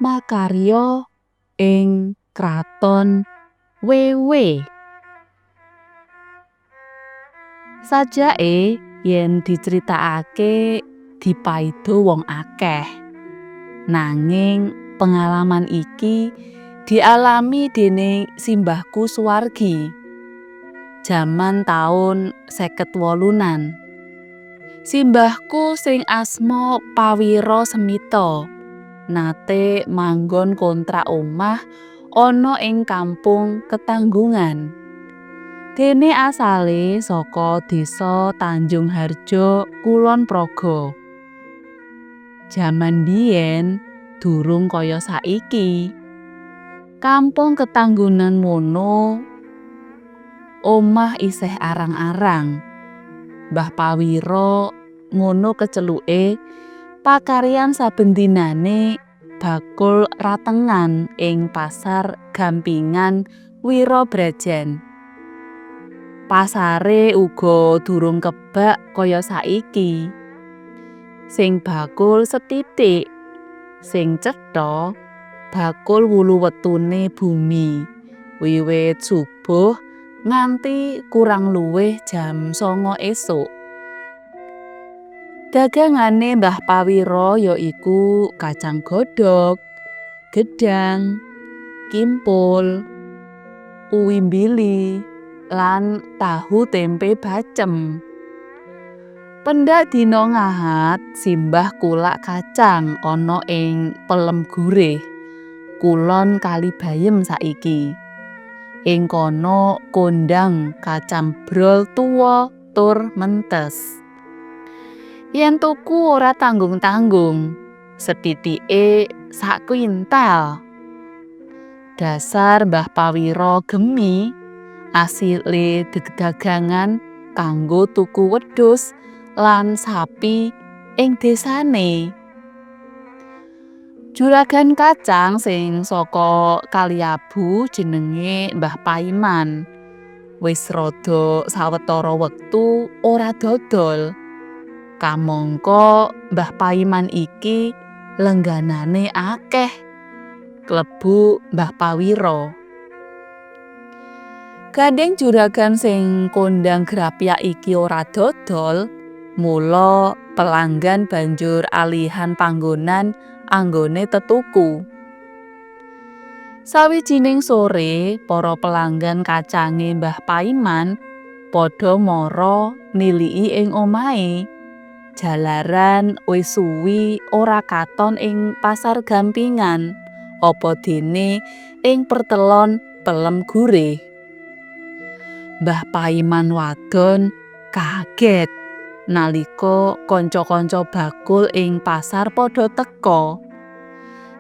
makarya ing kraton Wewe. Sajake yen diceritakake dipaido wong akeh. Nanging pengalaman iki dialami dening simbahku Suwargi. Jaman taun 58-an. Simbahku sing asma Pawiro Semito nate manggon kontrak omah ana ing Kampung Ketanggungan. Dene asale saka Desa Tanjung Harjo, Kulon Progo. Jaman biyen durung kaya saiki. Kampung Ketanggungan mono omah isih arang-arang. Mbah Pawiro ngono keceluke pakaryan saben dinane bakul ratengan ing pasar Gampingan Wirabrajan. Pasare uga durung kebak kaya saiki. Sing bakul setitik, sing cetha bakul wulu wetune bumi wiwit subuh nganti kurang luwih jam 09.00 esuk. Dagangane Mbah Pawiro yaiku kacang godhog, gedhang, kimpul, uwi mbili, lan tahu tempe bacem. Pendak dina Ngahat simbah kulak kacang ana ing Pelem Gurih, Kulon Kalibayem saiki. Ing kono kondang kacang brol tuwa tur mentes. Yen tuku ora tanggung-tanggung, setitike sak kuintal. Dasar Mbah Pawiro gemi asile dagangan kanggo tuku wedhus lan sapi ing desane. Juragan kacang sing saka Kaliabu jenenge Mbah Paiman. Wis rada sawetara wektu ora dodol. Kamangka Mbah Paiman iki lengganane akeh. Klebu Mbah Pawiro. Gandeng juragan sing kondang grapyak iki ora dodol, mula pelanggan banjur alihan panggonan anggone tetuku. Sawijining sore, para pelanggan kacange Mbah Paiman padha mara niliki ing omahe. Jalaran wis suwi ora katon ing pasar Gampingan, apa dene ing pertelon Pelem Gurih. Mbah Paiman wadon kaget nalika kanca-kanca bakul ing pasar padha teka.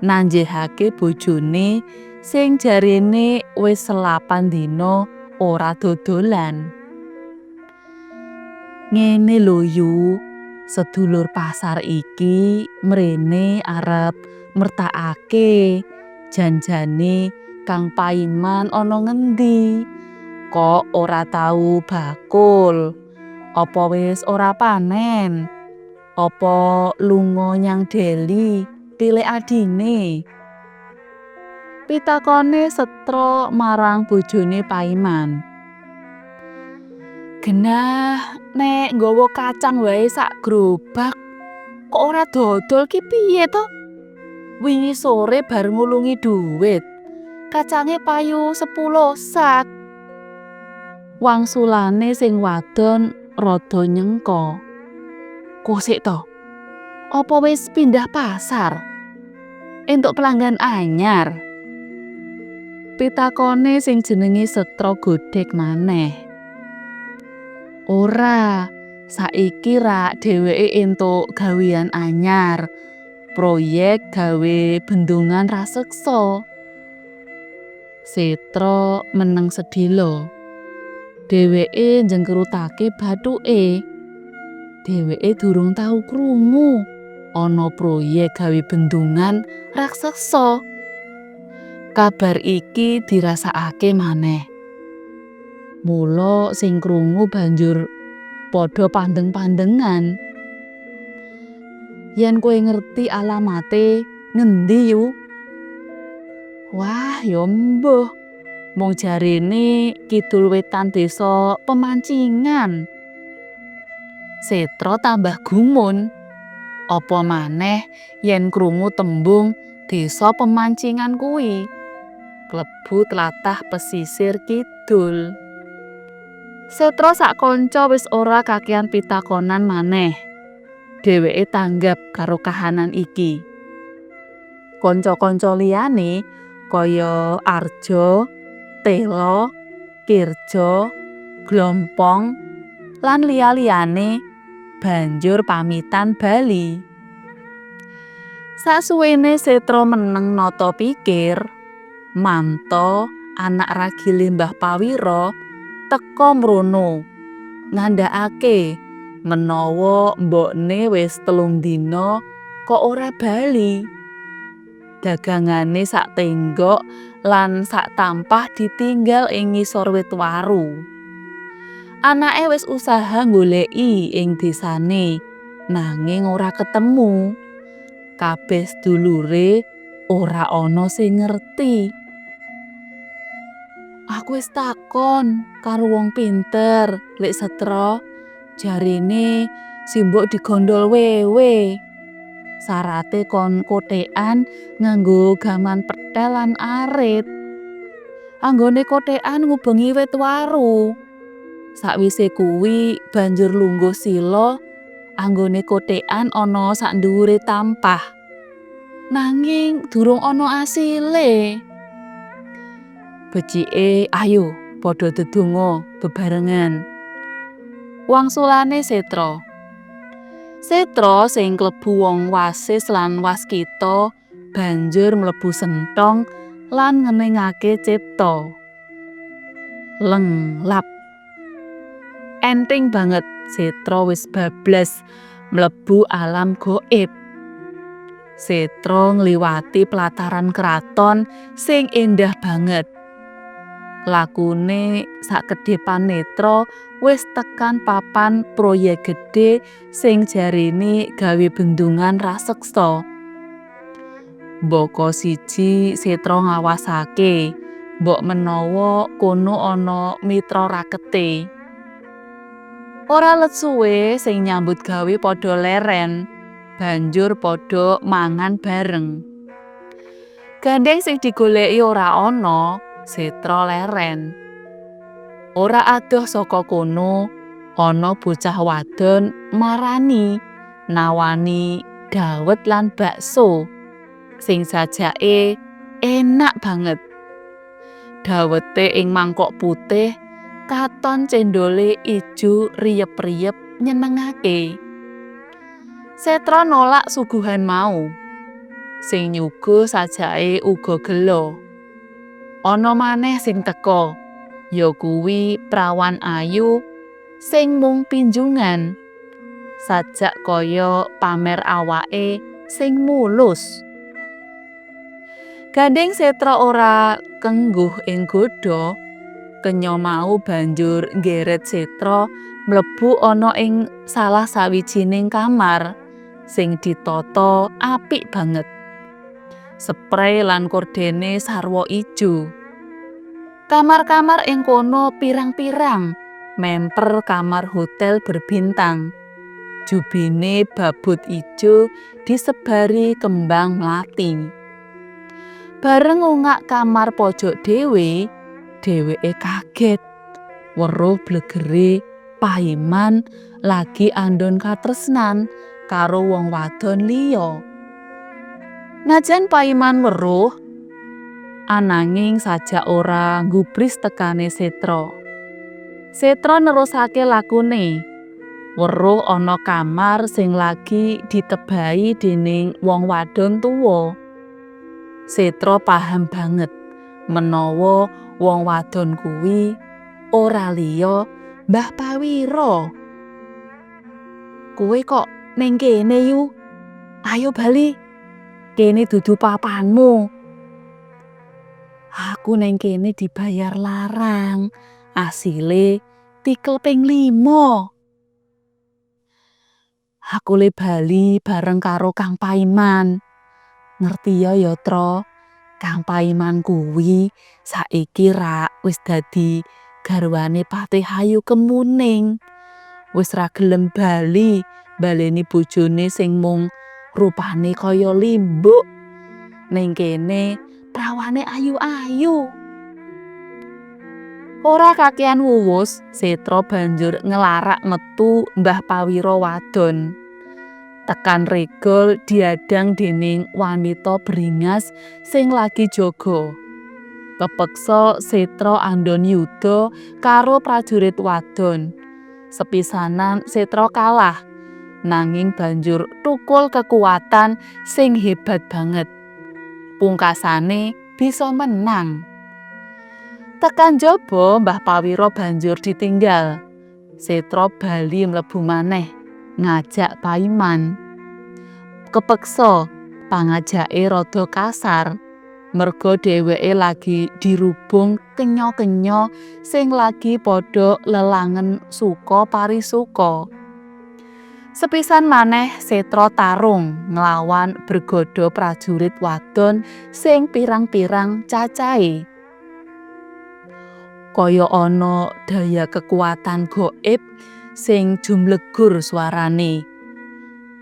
Nanjehake bojone sing jarene wis 8 dina ora dodolan. Ngene lho Yu, sedulur pasar iki mrene arep mertakake janjane Kang Paiman ana ngendi. Kok ora tau bakul? Apa wis ora panen? Apa lunga nyang Deli pilih adine? Pitakone Setra marang bojone Paiman. Genah nek nggawa kacang wae sak grobak kok ora dodol ki piye to? Wingi sore bar ngulungi dhuwit. Kacange payu 10 sak. Wangsulane sing wadon rada nyengka. Kosik to. Apa wis pindah pasar? Entuk pelanggan anyar? Pitakone sing jenenge Setra godhek maneh. Ora, saiki rak dheweke entuk gawean anyar. Proyek gawe bendungan raseksa. Setra meneng sedhela. Dheweke njengkerutake bathuke. Dheweke durung tau krungu ana proyek gawe bendungan raseksa. Kabar iki dirasakake maneh. Mula sing krungu banjur padha pandeng-pandengan. Yen kowe ngerti alamate, ngendi Yu? Wah, ya mbuh. Mung jarene kidul wetan desa Pemancingan. Setra tambah gumun. Apa maneh yen krungu tembung desa Pemancingan kuwi klebu tlatah pesisir kidul. Setra sak kanca wis ora kakehan pitakonan maneh. Dheweke tanggap karo kahanan iki. Kanca-kanca liyane kaya Arjo, Telo, Kirjo, Glompong, lan liya-liyane banjur pamitan bali. Sasuwene Setra meneng nata pikir, Manto, anak ragile Mbah Pawiro, teka mrono ngandhakake menawa mbokne wis 3 dina kok ora bali. Dagangane sak tenggok lan sak tampah ditinggal ing ngisor wit waru. Anake wis usaha goleki ing desane, nanging ora ketemu. Kabeh sedulure ora ana sing ngerti. Aku wis takon karo wong pinter, Lek Setra, jarene simbok digondol wewe. Sarate kon kotekan nganggo gaman pethel lan arit. Anggone kotekan ngubengi wit waru. Sakwise kuwi banjur lungguh sila anggone kotekan ana sak dhuwure tampah. Nanging durung ana asile. Becike ayo padha dedonga bebarengan. Wangsulane Setra. Setra sing klebu wong wasis lan waskita banjur mlebu sentong lan ngeningake cipta. Lenglap. Enting banget Setra wis bablas mlebu alam gaib. Setra ngliwati pelataran keraton sing endah banget. Lakune sakedhepan netra wis tekan papan proyek gedhe sing jarene gawe bendungan raseksa. Mbaka siji Setra ngawasake, mbok menawa kono ana mitra rakete. Ora let suwe sing nyambut gawe padha leren, banjur padha mangan bareng. Gandeng sing digoleki ora ana, Setra leren. Ora adoh saka kono, ana bocah wadon marani nawani dawet lan bakso sing sajake enak banget. Dawete ing mangkok putih, katon cendole ijo riyep-riyep nyenengake. Setra nolak suguhan mau. Sing nyuguh sajake uga gelo. Ana maneh sing teka, yakuwi prawan ayu sing mung pinjungan. Sajak kaya pamer awake sing mulus. Gandeng Setra ora kengguh ing godha, kenya mau banjur nggeret Setra mlebu ana ing salah sawijining kamar sing ditata apik banget. Sprei lan kordene sarwa ijo. Kamar-kamar ing kono pirang-pirang, memper kamar hotel berbintang. Jubine babut ijo disebari kembang mlati. Bareng ngungak kamar pojok dhewe, dheweke kaget. Weruh blegere Paiman lagi andon katresnan karo wong wadon liya. Najan Paiman weruh, ananging sajak ora nggubris tekane Setra. Setra nerusake lakune. Weruh ana kamar sing lagi ditebahi dening wong wadon tuwa. Setra paham banget menawa wong wadon kuwi ora liya Mbah Pawiro. Kowe kok ning kene yu? Ayo bali. Kene dudu papanmu. Aku ning kene dibayar larang. Asile tikel ping 5. Aku le bali bareng karo Kang Paiman. Ngerti ya Tra, Kang Paiman kuwi saiki ra wis dadi garwane Patihayu Kemuning. Wis ra gelem baleni bojone sing mung rupane kaya limbuk. Ning kene prawane ayu-ayu. Ora kakehan wuwus, Setra banjur ngelarak metu Mbah Pawiro wadon. Tekan regol diadang dening wanita beringas sing lagi jaga. Kepeksa Setra andon yuda karo prajurit wadon. Sepisanan Setra kalah, nanging banjur thukul kekuatan sing hebat banget. Pungkasane bisa menang. Tekan jaba Mbah Pawiro banjur ditinggal. Setra bali mlebu maneh ngajak Paiman. Kepeksa pangajake rada kasar merga dheweke lagi dirubung kenya-kenya sing lagi padha lelangen suka parisuka. Sepisan maneh Setra tarung nglawan bergada prajurit wadon sing pirang-pirang cacahe. Kaya ana daya kekuatan gaib sing jumlegur suarane.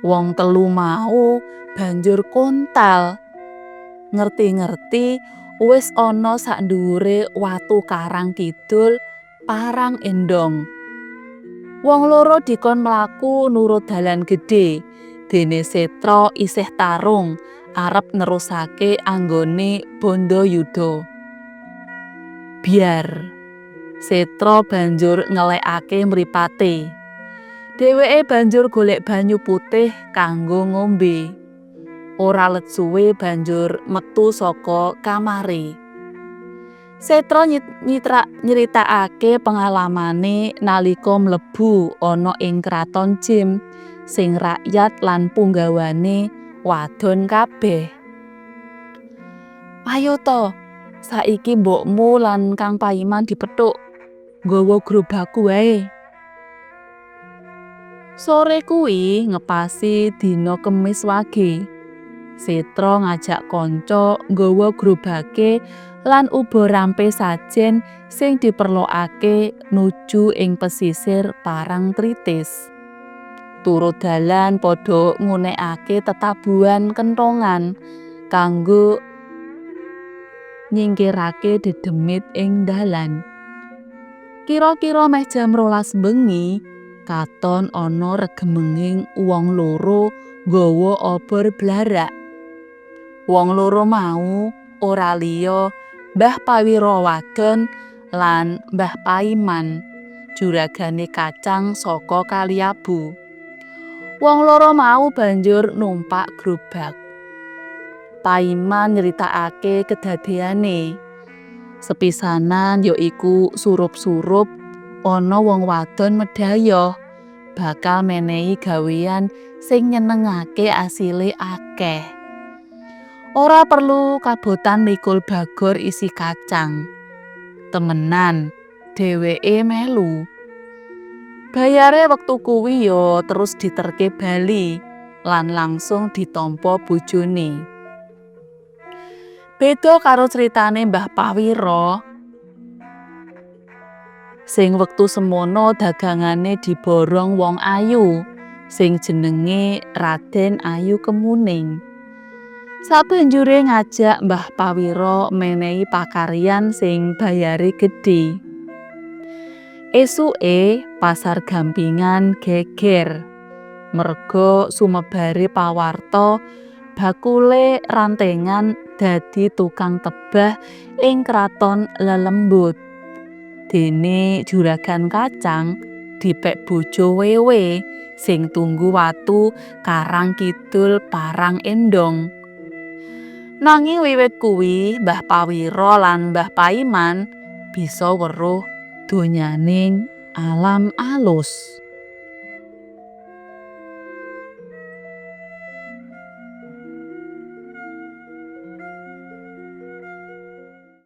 Wong telu mau banjur kontal. Ngerti-ngerti wis ana sak dhuwure watu karang kidul parang endong. Wong loro dikon mlaku nurut dalan gedhe. Dene Setra isih tarung arep nerusake anggone Bandayuda. Biar Setra banjur ngelekake mripate. Dheweke banjur golek banyu putih kanggo ngombe. Ora let suwe banjur metu saka kamare. Setra nyritakake pengalamane nalika mlebu ana ing kraton Jim sing rakyat lan punggawane wadon kabeh. "Ayo to, saiki mbokmu lan Kang Paiman dipethuk. Nggawa gerobakku wae." Sore kuwi ngepasi dina Kemis Wage. Setra ngajak kanca nggawa gerobake lan uba rampe sajen sing diperlokake nuju ing pesisir Parangtritis. Turut dalan padha ngunekake tetabuhan kenthongan kanggo nyingkirake dedemit ing dalan. Kira-kira meh jam 12 bengi katon ana regemenging wong loro nggawa obor blarak. Wong loro mau ora liya Mbah Pawiro wadon lan Mbah Paiman, juragane kacang saka Kaliabu. Wong loro mau banjur numpak gerobak. Paiman nyritakake kedadeane. Sepisanan yaiku surup-surup ana wong wadon medhayoh bakal menehi gawean sing nyenengake asile akeh. Ora perlu kabotan mikul bagor isi kacang. Temenan dheweke melu. Bayare wektu kuwi yo terus diterke bali lan langsung ditampa bojone. Beda karo critane Mbah Pawiro sing wektu semono dagangane diborong wong ayu sing jenenge Raden Ayu Kemuning. Sabanjure ngajak Mbah Pawiro menehi pakaryan sing bayare gedhe. Esuke pasar Gampingan geger merga sumebare pawarta bakule rantengan dadi tukang tebah ing kraton Lelembut. Dene juragan kacang dipek bojo wewe sing tunggu watu karang kidul parang endong. Nanging wiwit kuwi Mbah Pawiro lan Mbah Paiman bisa weruh donyaning alam alus.